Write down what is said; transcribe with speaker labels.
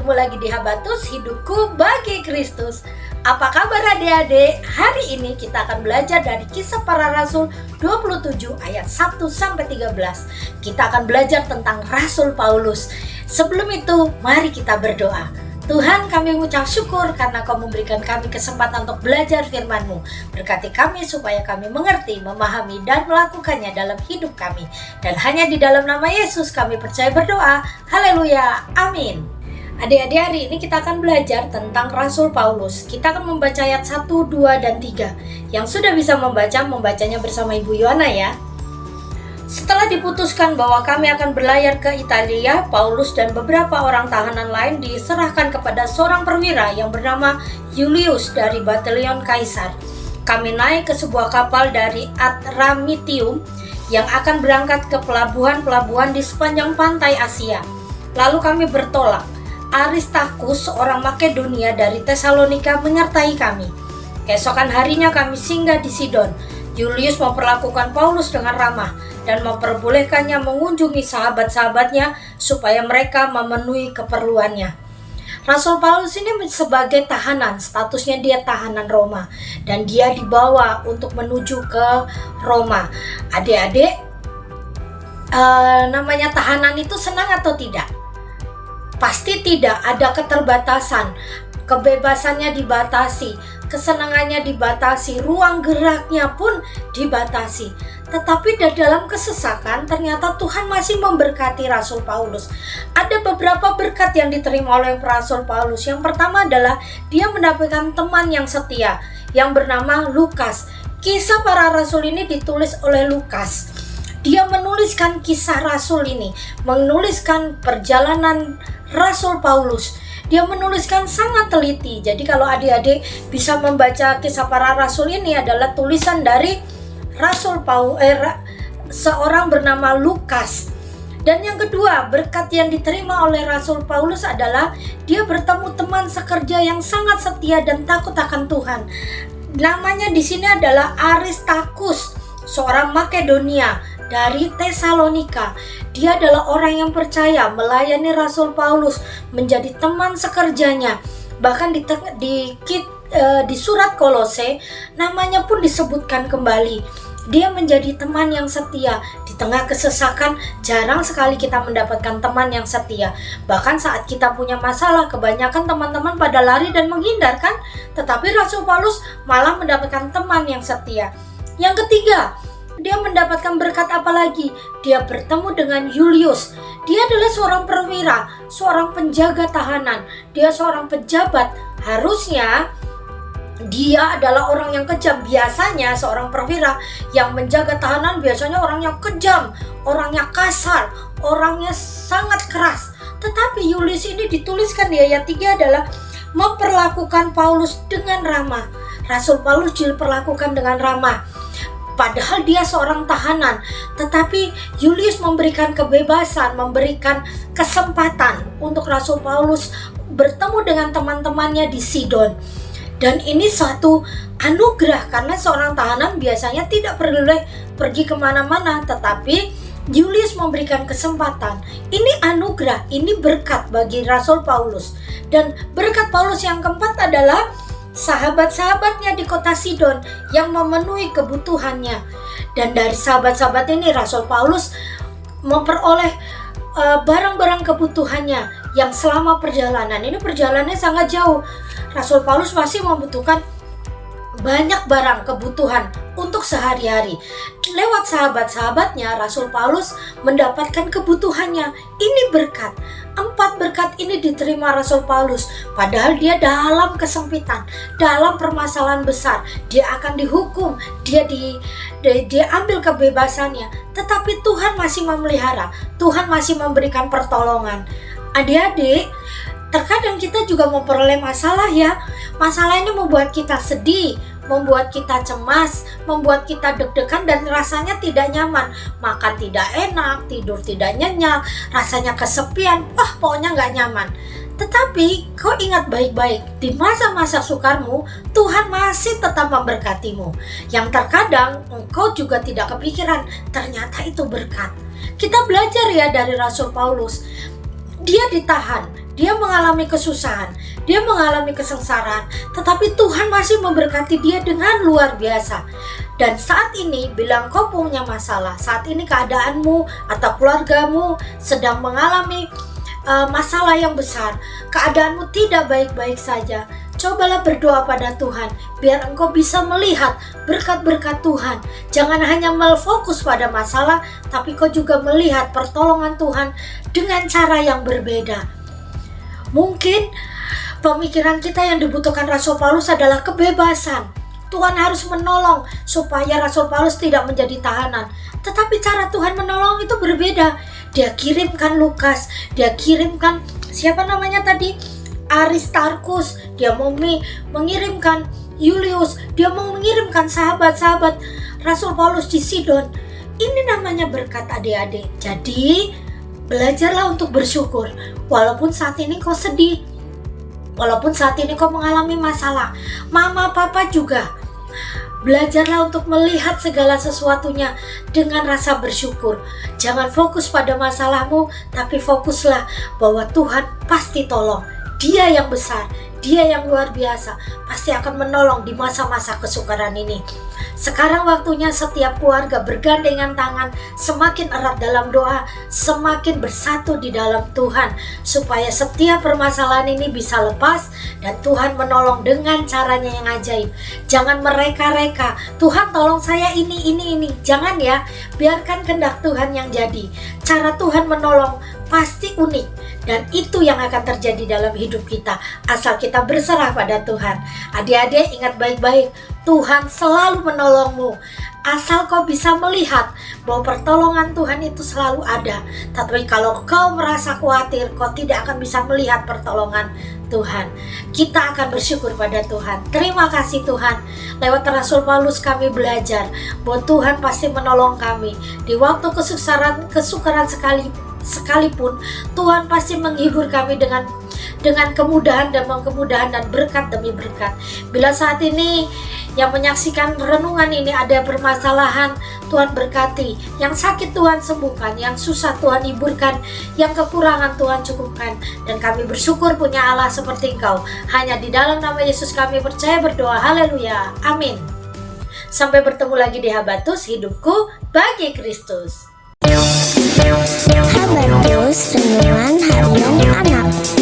Speaker 1: bertemu lagi di Habatus Hidupku Bagi Kristus. Apa kabar adik-adik? Hari ini kita akan belajar dari Kisah Para Rasul 27 ayat 1 sampai 13. Kita akan belajar tentang Rasul Paulus. Sebelum itu, mari kita berdoa. Tuhan, kami mengucap syukur karena Kau memberikan kami kesempatan untuk belajar firman-Mu. Berkati kami supaya kami mengerti, memahami, dan melakukannya dalam hidup kami. Dan hanya di dalam nama Yesus kami percaya berdoa. Haleluya, amin. Adik-adik, hari ini kita akan belajar tentang Rasul Paulus. Kita akan membaca ayat 1, 2, dan 3. Yang sudah bisa membacanya bersama Ibu Yohana ya. Setelah diputuskan bahwa kami akan berlayar ke Italia, Paulus dan beberapa orang tahanan lain diserahkan kepada seorang perwira yang bernama Julius dari Batalion Kaisar. Kami naik ke sebuah kapal dari Adramyttium yang akan berangkat ke pelabuhan-pelabuhan di sepanjang pantai Asia. Lalu kami bertolak. Aristarchus, seorang Makedonia dari Tesalonika, menyertai kami. Keesokan harinya kami singgah di Sidon. Julius memperlakukan Paulus dengan ramah dan memperbolehkannya mengunjungi sahabat-sahabatnya supaya mereka memenuhi keperluannya. Rasul Paulus ini sebagai tahanan, statusnya dia tahanan Roma, dan dia dibawa untuk menuju ke Roma. Adik-adik, namanya tahanan itu senang atau tidak? Pasti tidak, ada keterbatasan, kebebasannya dibatasi, kesenangannya dibatasi, ruang geraknya pun dibatasi. Tetapi dalam kesesakan ternyata Tuhan masih memberkati Rasul Paulus. Ada beberapa berkat yang diterima oleh Rasul Paulus. Yang pertama adalah dia mendapatkan teman yang setia yang bernama Lukas. Kisah para rasul ini ditulis oleh Lukas. Dia menuliskan kisah rasul ini, menuliskan perjalanan Rasul Paulus. Dia menuliskan sangat teliti. Jadi kalau adik-adik bisa membaca kisah para rasul ini adalah tulisan dari Rasul Paulus, seorang bernama Lukas. Dan yang kedua, berkat yang diterima oleh Rasul Paulus adalah dia bertemu teman sekerja yang sangat setia dan takut akan Tuhan. Namanya di sini adalah Aristarchus, seorang Makedonia dari Tesalonika. Dia adalah orang yang percaya melayani Rasul Paulus, menjadi teman sekerjanya. Bahkan di surat Kolose namanya pun disebutkan kembali. Dia menjadi teman yang setia. Di tengah kesesakan jarang sekali kita mendapatkan teman yang setia. Bahkan saat kita punya masalah, kebanyakan teman-teman pada lari dan menghindar kan? Tetapi Rasul Paulus malah mendapatkan teman yang setia. Yang ketiga, dia mendapatkan berkat apa lagi? Dia bertemu dengan Julius. Dia adalah seorang perwira, seorang penjaga tahanan. Dia seorang pejabat. Harusnya dia adalah orang yang kejam. Biasanya seorang perwira yang menjaga tahanan biasanya orang yang kejam, orangnya kasar, orangnya sangat keras. Tetapi Julius ini dituliskan di ayat 3 adalah memperlakukan Paulus dengan ramah. Rasul Paulus diperlakukan dengan ramah. Padahal dia seorang tahanan, tetapi Julius memberikan kebebasan, memberikan kesempatan untuk Rasul Paulus bertemu dengan teman-temannya di Sidon. Dan ini suatu anugerah karena seorang tahanan biasanya tidak perlu pergi kemana-mana, tetapi Julius memberikan kesempatan. Ini anugerah, ini berkat bagi Rasul Paulus. Dan berkat Paulus yang keempat adalah sahabat-sahabatnya di kota Sidon yang memenuhi kebutuhannya. Dan dari sahabat-sahabat ini Rasul Paulus memperoleh barang-barang kebutuhannya yang selama perjalanan. Ini perjalanannya sangat jauh. Rasul Paulus masih membutuhkan banyak barang kebutuhan untuk sehari-hari. Lewat sahabat-sahabatnya, Rasul Paulus mendapatkan kebutuhannya. Ini berkat. 4 berkat ini diterima Rasul Paulus. Padahal dia dalam kesempitan, dalam permasalahan besar. Dia akan dihukum, dia ambil kebebasannya. Tetapi Tuhan masih memelihara. Tuhan masih memberikan pertolongan. Adik-adik, terkadang kita juga memperoleh masalah ya. Masalah ini membuat kita sedih, membuat kita cemas, membuat kita deg-degan dan rasanya tidak nyaman. Makan tidak enak, tidur tidak nyenyak, rasanya kesepian, pokoknya nggak nyaman. Tetapi kau ingat baik-baik, di masa-masa sukarmu, Tuhan masih tetap memberkatimu. Yang terkadang engkau juga tidak kepikiran, ternyata itu berkat. Kita belajar ya dari Rasul Paulus. Dia ditahan, dia mengalami kesusahan, dia mengalami kesengsaraan, tetapi Tuhan masih memberkati dia dengan luar biasa. Dan saat ini, bila engkau punya masalah, saat ini keadaanmu atau keluargamu sedang mengalami masalah yang besar, keadaanmu tidak baik-baik saja, cobalah berdoa pada Tuhan, biar engkau bisa melihat berkat-berkat Tuhan. Jangan hanya fokus pada masalah, tapi kau juga melihat pertolongan Tuhan dengan cara yang berbeda. Mungkin pemikiran kita yang dibutuhkan Rasul Paulus adalah kebebasan. Tuhan harus menolong supaya Rasul Paulus tidak menjadi tahanan. Tetapi cara Tuhan menolong itu berbeda. Dia kirimkan Lukas, dia kirimkan siapa namanya tadi? Aristarkus, dia mau mengirimkan Julius, dia mau mengirimkan sahabat-sahabat Rasul Paulus di Sidon. Ini namanya berkat adik-adik. Jadi belajarlah untuk bersyukur. Walaupun saat ini kau sedih, walaupun saat ini kau mengalami masalah, mama papa juga. Belajarlah untuk melihat segala sesuatunya dengan rasa bersyukur. Jangan fokus pada masalahmu, tapi fokuslah bahwa Tuhan pasti tolong. Dia yang besar, Dia yang luar biasa, pasti akan menolong di masa-masa kesukaran ini. Sekarang waktunya setiap keluarga bergandengan tangan, semakin erat dalam doa, semakin bersatu di dalam Tuhan, supaya setiap permasalahan ini bisa lepas dan Tuhan menolong dengan caranya yang ajaib. Jangan mereka-reka, Tuhan tolong saya ini. Jangan ya, biarkan kehendak Tuhan yang jadi. Cara Tuhan menolong pasti unik. Dan itu yang akan terjadi dalam hidup kita, asal kita berserah pada Tuhan. Adik-adik ingat baik-baik, Tuhan selalu menolongmu. Asal kau bisa melihat bahwa pertolongan Tuhan itu selalu ada. Tapi kalau kau merasa khawatir, kau tidak akan bisa melihat pertolongan Tuhan. Kita akan bersyukur pada Tuhan. Terima kasih Tuhan. Lewat Rasul Paulus kami belajar bahwa Tuhan pasti menolong kami. Di waktu kesukaran sekalipun, Tuhan pasti menghibur kami dengan kemudahan dan berkat demi berkat. Bila saat ini yang menyaksikan renungan ini ada permasalahan, Tuhan berkati. Yang sakit Tuhan sembuhkan, yang susah Tuhan hiburkan, yang kekurangan Tuhan cukupkan. Dan kami bersyukur punya Allah seperti Engkau. Hanya di dalam nama Yesus kami percaya berdoa. Haleluya. Amin. Sampai bertemu lagi di Habatus, hidupku bagi Kristus.
Speaker 2: Habatus Renungan Harian Anak.